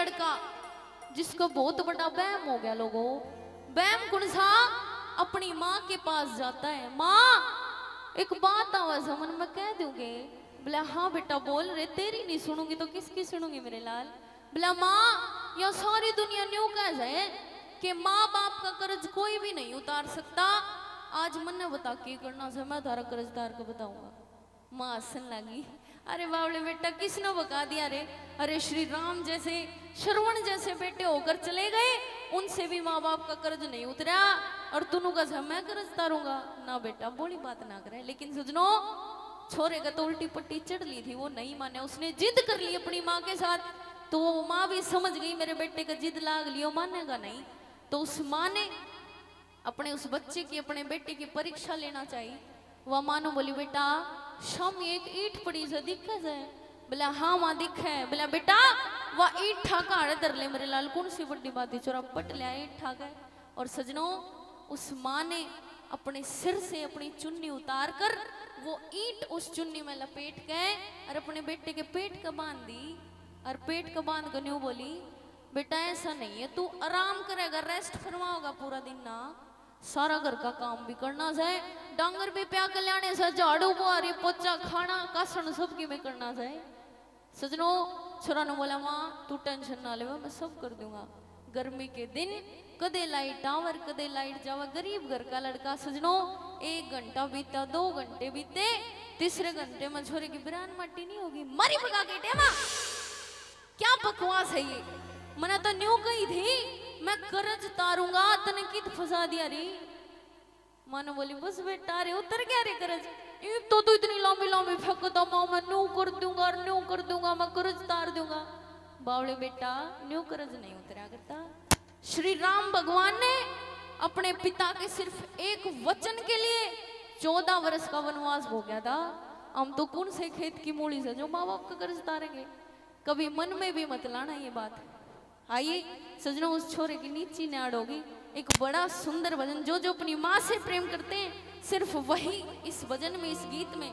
लड़का जिसको बहुत बड़ा वहम हो गया लोगों। वहम कौन सा? अपनी माँ के पास जाता है। माँ एक बात आवाज मन में कह दोगे? बोला हाँ बेटा बोल रे, तेरी नहीं सुनूंगी तो किसकी सुनूंगी मेरे लाल। बोला माँ यह सारी दुनिया न्यू कह जाए कि माँ बाप का कर्ज कोई भी नहीं उतार सकता। आज मन ने बता के करना से मैं तारा कर्ज उतार के बताऊंगा। माँ हंसन लगी। अरे बावले बेटा किसने बका दिया रे? अरे श्री राम जैसे श्रवण जैसे बेटे होकर चले गए, उनसे भी माँ बाप का कर्ज नहीं उतरा और तुनु का मैं कर्ज उतारूंगा ना? बेटा बोली बात ना करे। लेकिन सुजनो छोरे का तो उल्टी पट्टी चढ़ ली थी, वो नहीं माने, उसने जिद कर ली अपनी माँ के साथ। तो वो माँ भी समझ गई मेरे बेटे का जिद लाग लियो, मानेगा नहीं। तो उस माँ ने अपने उस बच्चे की अपने बेटे की परीक्षा लेना चाहिए। वह माँ ने बोली बेटा शाम एक ईट पड़ी से दिखा जाए। बोला हाँ माँ दिखा है। बोला बेटा वह ईट ठाका आड़े धर ले मेरे लाल, कौन सी बड़ी बात है, चोरा पट लिया ईट ठाका है। और सजनों उस माँ ने अपने सिर से अपनी चुन्नी उतार कर वो ईट उस चुन्नी में लपेट के और अपने बेटे के पेट का बांध दी। और पेट का बांध कर न्यू बोली बेटा ऐसा नहीं है, तू आराम करेगा, रेस्ट फरमाओगा पूरा दिन ना, सारा घर का काम भी करना है, डांगर भी प्या कल्याणे से, झाड़ू बुआरी पोचा खाना कासन सब की में करना है। सजनों छोरा ने बोला माँ तू टेंशन ना ले, मैं सब कर दूंगा। गर्मी के दिन कदे लाइट आवर कदे लाइट जावा, गरीब घर का लड़का। सजनों 1 घंटा बीता, 2 घंटे बीते, तीसरे घंटे में छोरे की बिरान मट्टी नहीं होगी, मारी भगा के टेमा। क्या बकवास है ये? मैंने तो न्यू कही थी मैं कर्ज तारूंगा, तने कित फंसा दिया रे। मानो बोली बस बेटा रे उतर गया रे कर्ज। तो तू इतनी लंबी लंबी फेंकता माँ, मैं न्यू कर दूंगा और न्यू कर दूंगा, मैं कर्ज तार दूंगा। बावले बेटा न्यू कर्ज नहीं उतरा करता। श्री राम भगवान ने अपने पिता के सिर्फ एक वचन के लिए 14 वर्ष का वनवास हो गया था। हम तो कौन से खेत की मूली से जो माँ बाप का कर्ज तारेंगे? कभी मन में भी मत लाना ये बात। आइए सजनों उस छोरे की नीची नाड़ होगी एक बड़ा सुंदर भजन, जो जो अपनी माँ से प्रेम करते हैं सिर्फ वही इस भजन में, इस गीत में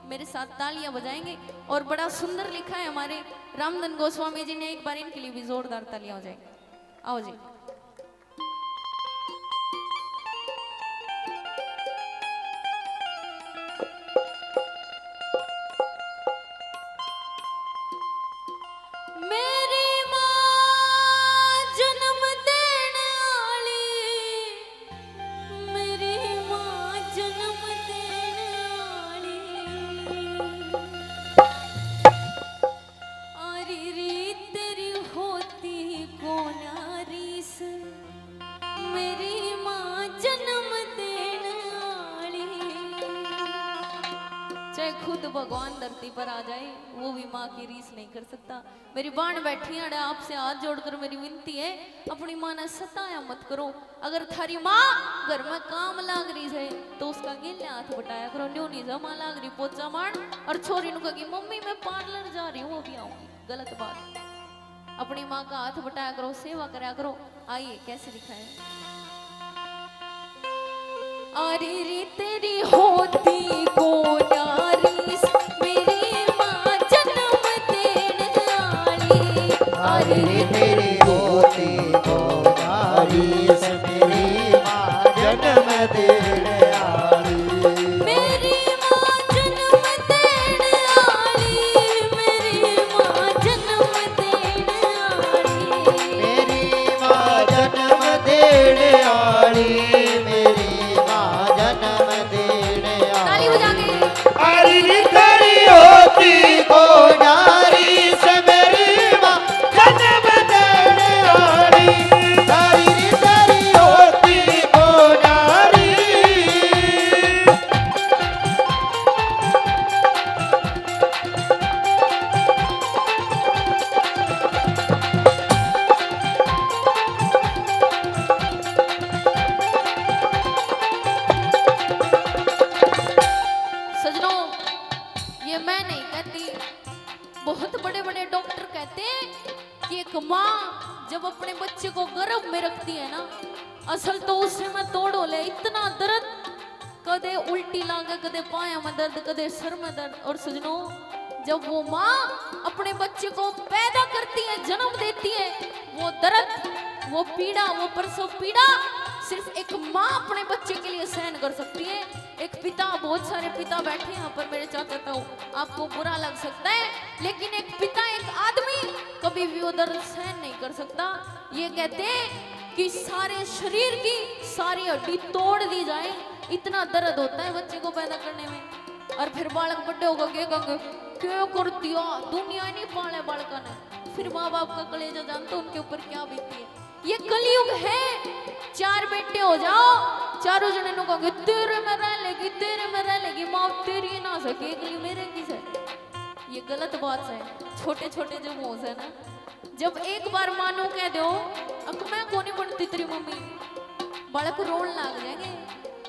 मेरे साथ तालियां बजाएंगे। और बड़ा सुंदर लिखा है हमारे रामधन गोस्वामी जी ने, एक बार इनके लिए भी जोरदार तालियां हो जाएंगी। आओ जी। खुद भगवान धरती पर आ जाए वो भी माँ की रीस नहीं कर सकता। मेरी बाण बैठी है, आपसे हाथ जोड़कर मेरी विनती है अपनी माँ ने सताया मत करो। अगर थारी माँ घर में काम लाग रही है तो उसका गिले हाथ बटाया करो। न्यू नहीं जमा लाग रही पोचा मार और छोरी नु कही मम्मी मैं पार्लर जा रही हूँ वो भी आऊंगी, गलत बात। अपनी माँ का हाथ बटाया करो, सेवा कराया करो। आइए कैसे लिखा है। अरे रे तेरी होती को नारीस मेरी माँ जन्म देने वाली। अरे रे तेरी होती को नारीस मेरी माँ जन्म देने वाली। मेरी माँ जन्म देने वाली, मेरी माँ जन्म देने वाली, मेरी माँ जन्म देने वाली, ताली बजा के। अरे रे तेरी होती को नारीस मेरी माँ जन्म देने वाली। अरे रे तेरी होती को नारी। मैं नहीं कहती, बहुत बड़े बड़े डॉक्टर कहते हैं कि एक माँ जब अपने बच्चे को गर्भ में रखती है ना, असल तो उससे मैं तोड़ो ले इतना दर्द, कदे उल्टी लागे, कदे पाया में दर्द, कदे सर में दर्द। और सजनों जब वो माँ अपने बच्चे को पैदा करती है, जन्म देती है, दर्द, वो पीड़ा, वो प्रसव पीड़ा सिर्फ एक माँ अपने बच्चे के लिए सहन कर सकती है। एक पिता, बहुत सारे पिता बैठे यहाँ पर मेरे चाचा ताऊ, आपको बुरा लग सकता है, लेकिन एक पिता, एक आदमी कभी भी वो दर्द सहन नहीं कर सकता। ये कहते हैं कि सारे शरीर की सारी हड्डी तोड़ दी जाए, इतना दर्द होता है बच्चे को पैदा करने में। और फिर बालक बड़े होकर क्या कहेंगे, क्यों कर दिया, दुनिया नहीं पाले बालका ने। फिर माँ बाप का कलेजा जानते उनके ऊपर क्या बीती है। ये कलयुग है, 4 बेटे हो जाओ, चारों जने नु कहोगे तेरे में रह लेगी, तेरे में रह लेगी, माँ तेरी ना सके अगली मेरे किस है। ये गलत बात है। छोटे छोटे जो मोज है ना, जब एक बार मानो कह दो अब मैं को नहीं बनती तेरी मम्मी, बालक रोन लग जाएंगे।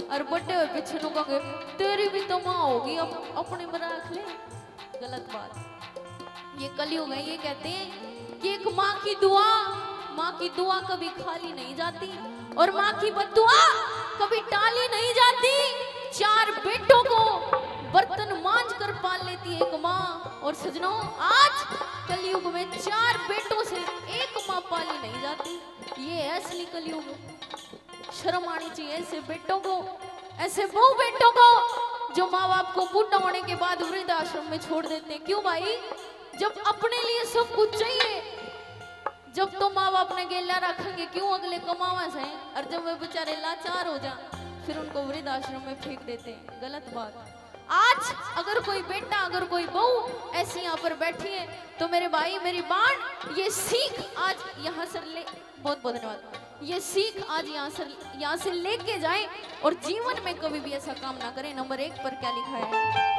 और बड़े हुए पीछे नु कहोगे तेरी भी तो माँ होगी, अब अपने में रख ले। गलत बात। ये कलयुग है। ये कहते हैं कि एक माँ की दुआ कभी खाली नहीं जाती और माँ की बद्दुआ कभी टाली नहीं जाती। 4 बेटों को बर्तन मांझ कर पाल लेती है एक माँ। और सजनों, आज कलयुग में 4 बेटों से एक माँ पाली नहीं जाती। ये है असली कलयुग। शर्म आनी चाहिए ऐसे बेटों को, ऐसे बहु बेटों को जो माँ बाप को बूढ़ा होने के बाद वृद्धाश्रम में छोड़ देते हैं। क्यों भाई? जब अपने लिए सब कुछ चाहिए, जब तो माँ बाप ने गेला रखेंगे, क्यों अगले कमावा से। और जब वे बेचारे लाचार हो जाए फिर उनको वृद्धाश्रम में फेंक देते हैं। गलत बात। आज अगर कोई बेटा, अगर कोई बहू ऐसी यहाँ पर बैठी है तो मेरे भाई, मेरी बहन, ये सीख आज यहाँ से ले, बहुत बहुत धन्यवाद, ये सीख आज यहाँ से लेके जाए और जीवन में कभी भी ऐसा काम ना करें। नंबर 1 पर क्या लिखा है?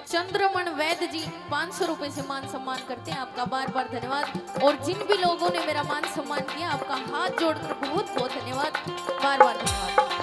चंद्रमण वैद्य जी 500 रुपए से मान सम्मान करते हैं। आपका बार बार धन्यवाद। और जिन भी लोगों ने मेरा मान सम्मान किया, आपका हाथ जोड़कर बहुत बहुत धन्यवाद, बार बार धन्यवाद।